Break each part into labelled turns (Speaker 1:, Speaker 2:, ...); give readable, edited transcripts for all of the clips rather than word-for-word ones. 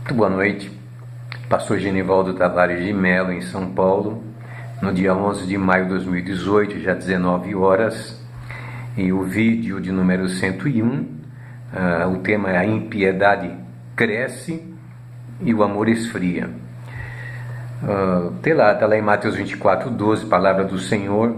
Speaker 1: Muito boa noite, Pastor Genivaldo Tavares de Mello, em São Paulo, no dia 11 de maio de 2018, já 19 horas, e o vídeo de número 101, o tema é: a impiedade cresce e o amor esfria. Está lá em Mateus 24:12, palavra do Senhor,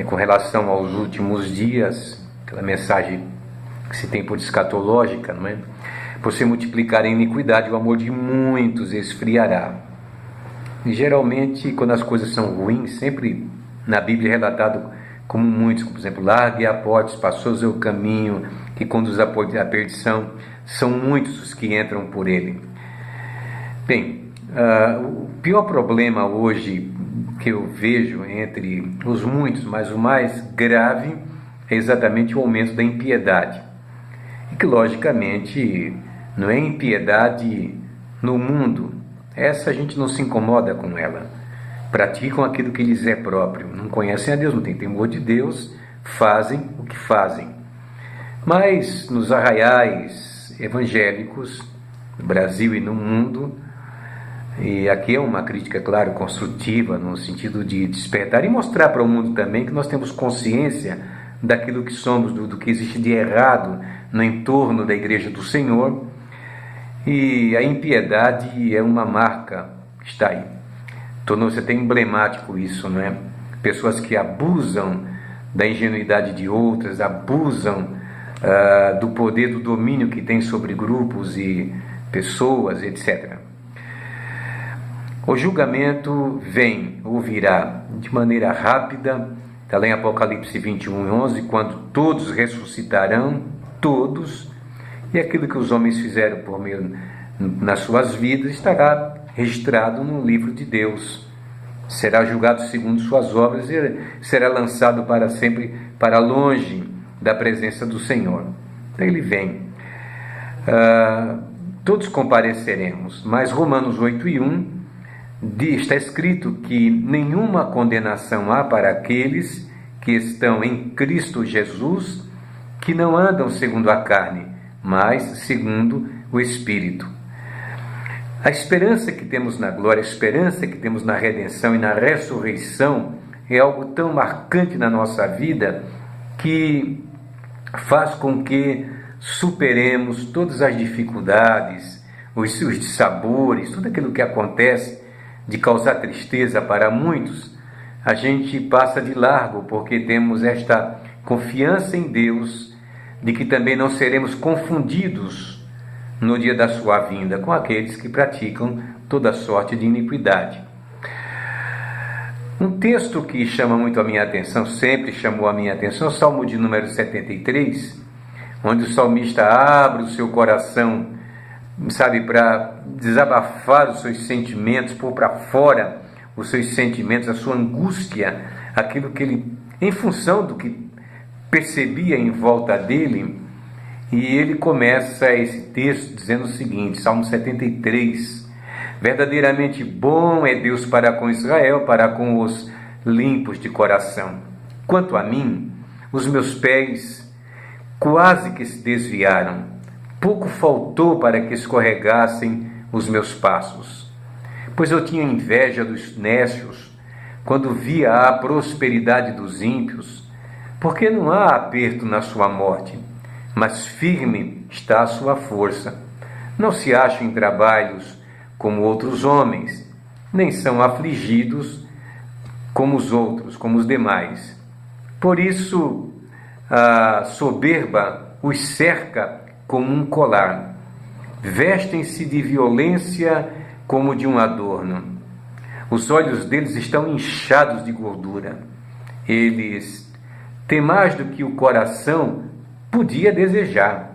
Speaker 1: com relação aos últimos dias, aquela mensagem que se tem por escatológica, não é? Por se multiplicar a iniquidade, o amor de muitos esfriará. E geralmente, quando as coisas são ruins, sempre na Bíblia é relatado como muitos, por exemplo, largue a porta, espaçoso é o caminho que conduz à perdição, são muitos os que entram por ele. Bem, o pior problema hoje que eu vejo entre os muitos, mas o mais grave, é exatamente o aumento da impiedade. E que, logicamente, não é impiedade no mundo. Essa a gente não se incomoda com ela. Praticam aquilo que lhes é próprio. Não conhecem a Deus, não têm temor de Deus, fazem o que fazem. Mas nos arraiais evangélicos, no Brasil e no mundo, e aqui é uma crítica, claro, construtiva, no sentido de despertar e mostrar para o mundo também que nós temos consciência daquilo que somos, do que existe de errado no entorno da Igreja do Senhor. E a impiedade é uma marca que está aí. Tornou-se até emblemático isso, não é? Pessoas que abusam da ingenuidade de outras, abusam do poder, do domínio que tem sobre grupos e pessoas, etc. O julgamento vem ou virá de maneira rápida. Está lá em Apocalipse 21:11, quando todos ressuscitarão, todos, e aquilo que os homens fizeram por meio nas suas vidas estará registrado no livro de Deus. Será julgado segundo suas obras e será lançado para sempre para longe da presença do Senhor. Então ele vem. Todos compareceremos, mas Romanos 8:1 está escrito que nenhuma condenação há para aqueles que estão em Cristo Jesus, que não andam segundo a carne, mas segundo o Espírito. A esperança que temos na glória, a esperança que temos na redenção e na ressurreição é algo tão marcante na nossa vida que faz com que superemos todas as dificuldades, os dissabores, tudo aquilo que acontece de causar tristeza para muitos. A gente passa de largo porque temos esta confiança em Deus de que também não seremos confundidos no dia da sua vinda com aqueles que praticam toda sorte de iniquidade. Um texto que chama muito a minha atenção, sempre chamou a minha atenção, é o Salmo de número 73, onde o salmista abre o seu coração, para desabafar os seus sentimentos, pôr para fora os seus sentimentos, a sua angústia, aquilo que ele, em função do que percebia em volta dele. E ele começa esse texto dizendo o seguinte, Salmo 73: verdadeiramente bom é Deus para com Israel, para com os limpos de coração. Quanto a mim, os meus pés quase que se desviaram, pouco faltou para que escorregassem os meus passos. Pois eu tinha inveja dos nécios, quando via a prosperidade dos ímpios, porque não há aperto na sua morte, mas firme está a sua força. Não se acham em trabalhos como outros homens, nem são afligidos como os outros, como os demais. Por isso, a soberba os cerca como um colar. Vestem-se de violência como de um adorno. Os olhos deles estão inchados de gordura. Eles têm mais do que o coração podia desejar.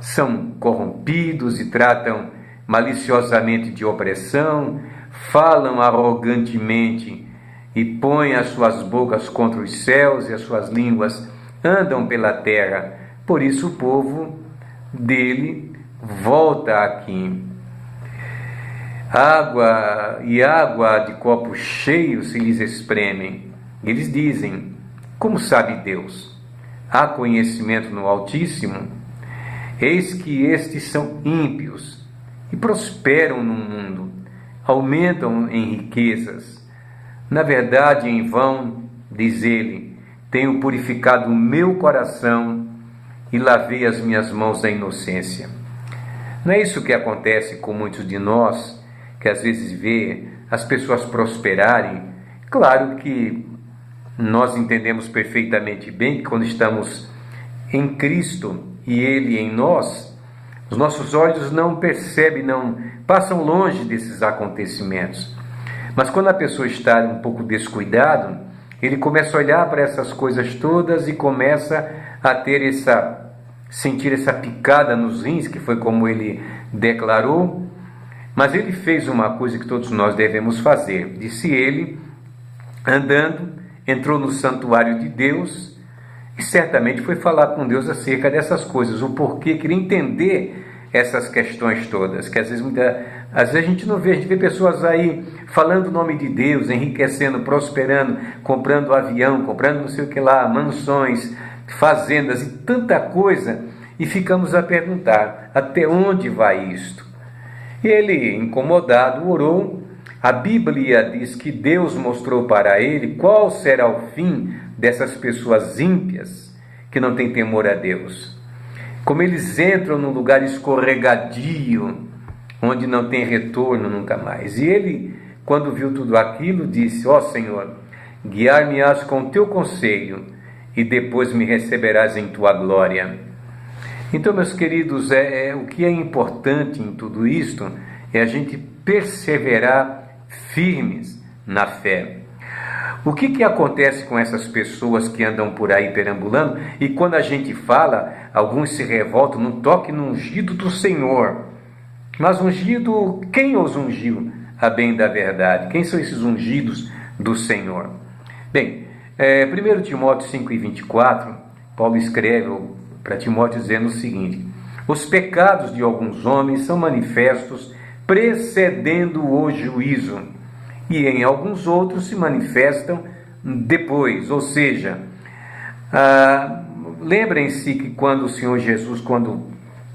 Speaker 1: São corrompidos e tratam maliciosamente de opressão, falam arrogantemente e põem as suas bocas contra os céus e as suas línguas andam pela terra. Por isso o povo dele volta aqui. Água de copo cheio se lhes espremem. Eles dizem: como sabe Deus? Há conhecimento no Altíssimo? Eis que estes são ímpios, e prosperam no mundo, aumentam em riquezas. Na verdade, em vão, diz ele, tenho purificado o meu coração e lavei as minhas mãos da inocência. Não é isso que acontece com muitos de nós, que às vezes vê as pessoas prosperarem? Claro que nós entendemos perfeitamente bem que quando estamos em Cristo e Ele em nós, os nossos olhos não percebem, não passam longe desses acontecimentos. Mas quando a pessoa está um pouco descuidado, ele começa a olhar para essas coisas todas e começa a sentir essa picada nos rins, que foi como ele declarou. Mas ele fez uma coisa que todos nós devemos fazer. Disse ele, andando, entrou no santuário de Deus e certamente foi falar com Deus acerca dessas coisas, o porquê, queria entender essas questões todas, que às vezes a gente não vê, a gente vê pessoas aí falando o nome de Deus, enriquecendo, prosperando, comprando avião, comprando não sei o que lá, mansões, fazendas e tanta coisa, e ficamos a perguntar, até onde vai isto? E ele, incomodado, orou. A Bíblia diz que Deus mostrou para ele qual será o fim dessas pessoas ímpias que não têm temor a Deus. Como eles entram num lugar escorregadio, onde não tem retorno nunca mais. E ele, quando viu tudo aquilo, disse, ó Senhor, guiar-me-ás com o teu conselho e depois me receberás em tua glória. Então, meus queridos, o que é importante em tudo isto é a gente perseverar firmes na fé. O que acontece com essas pessoas que andam por aí perambulando e quando a gente fala, alguns se revoltam, não toque no ungido do Senhor. Mas ungido, quem os ungiu a bem da verdade? Quem são esses ungidos do Senhor? Bem, 1 Timóteo 5:24, Paulo escreve para Timóteo dizendo o seguinte, os pecados de alguns homens são manifestos precedendo o juízo, e em alguns outros se manifestam depois, ou seja, lembrem-se que quando o Senhor Jesus,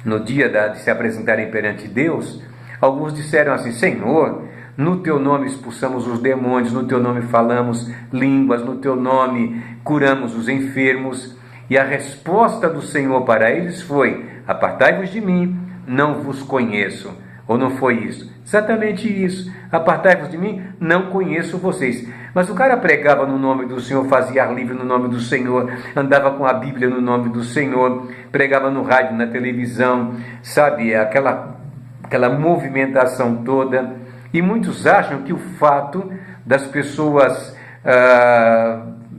Speaker 1: no dia de se apresentarem perante Deus, alguns disseram assim, Senhor, no teu nome expulsamos os demônios, no teu nome falamos línguas, no teu nome curamos os enfermos, e a resposta do Senhor para eles foi, apartai-vos de mim, não vos conheço. Ou não foi isso? Exatamente isso. Apartai-vos de mim, não conheço vocês. Mas o cara pregava no nome do Senhor, fazia ar livre no nome do Senhor, andava com a Bíblia no nome do Senhor, pregava no rádio, na televisão, sabe, aquela movimentação toda. E muitos acham que o fato das pessoas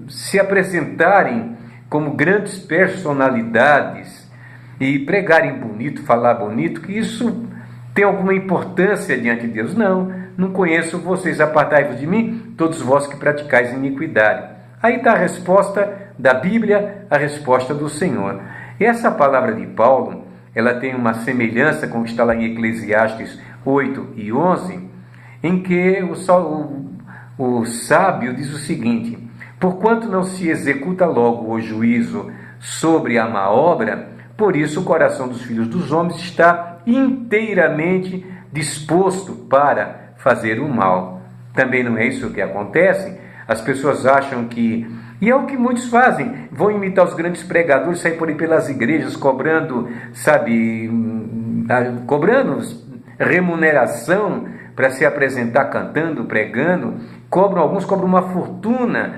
Speaker 1: se apresentarem como grandes personalidades e pregarem bonito, falar bonito, que isso tem alguma importância diante de Deus? Não conheço vocês, apartai-vos de mim, todos vós que praticais iniquidade. Aí está a resposta da Bíblia, a resposta do Senhor. E essa palavra de Paulo, ela tem uma semelhança com o que está lá em Eclesiastes 8:11, em que o sábio diz o seguinte, porquanto não se executa logo o juízo sobre a má obra, por isso o coração dos filhos dos homens está inteiramente disposto para fazer o mal. Também não é isso que acontece? As pessoas acham que, e é o que muitos fazem, vão imitar os grandes pregadores, sair por aí pelas igrejas cobrando, cobrando remuneração para se apresentar cantando, pregando, alguns cobram uma fortuna,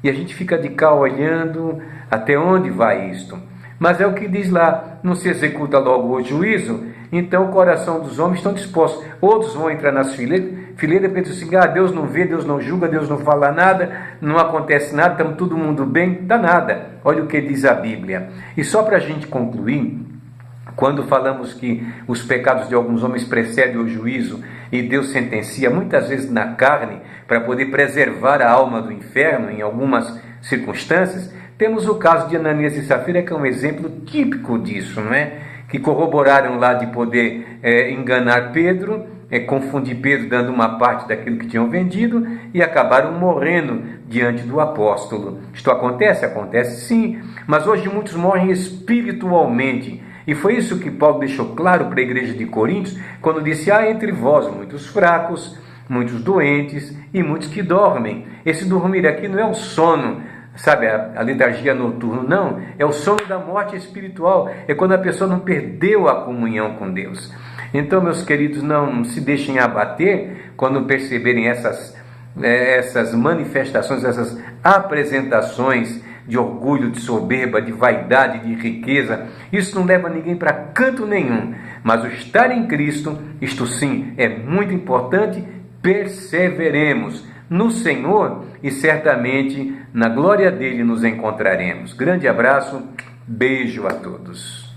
Speaker 1: e a gente fica de cá olhando até onde vai isto. Mas é o que diz lá, não se executa logo o juízo, então o coração dos homens estão dispostos. Outros vão entrar nas fileiras e pensam assim, Deus não vê, Deus não julga, Deus não fala nada, não acontece nada, estamos todo mundo bem, dá nada. Olha o que diz a Bíblia. E só para a gente concluir, quando falamos que os pecados de alguns homens precedem o juízo e Deus sentencia muitas vezes na carne para poder preservar a alma do inferno em algumas circunstâncias, temos o caso de Ananias e Safira, que é um exemplo típico disso, não é? Que corroboraram lá de poder enganar Pedro, confundir Pedro dando uma parte daquilo que tinham vendido e acabaram morrendo diante do apóstolo. Isto acontece? Acontece sim, mas hoje muitos morrem espiritualmente E foi isso que Paulo deixou claro para a igreja de Coríntios, quando disse: há entre vós muitos fracos, muitos doentes e muitos que dormem. Esse dormir aqui não é o sono, sabe, a letargia noturna, não. É o sono da morte espiritual. É quando a pessoa não perdeu a comunhão com Deus. Então, meus queridos, não se deixem abater quando perceberem essas manifestações, essas apresentações de orgulho, de soberba, de vaidade, de riqueza. Isso não leva ninguém para canto nenhum. Mas o estar em Cristo, isto sim, é muito importante. Perseveremos no Senhor e certamente na glória dele nos encontraremos. Grande abraço, beijo a todos.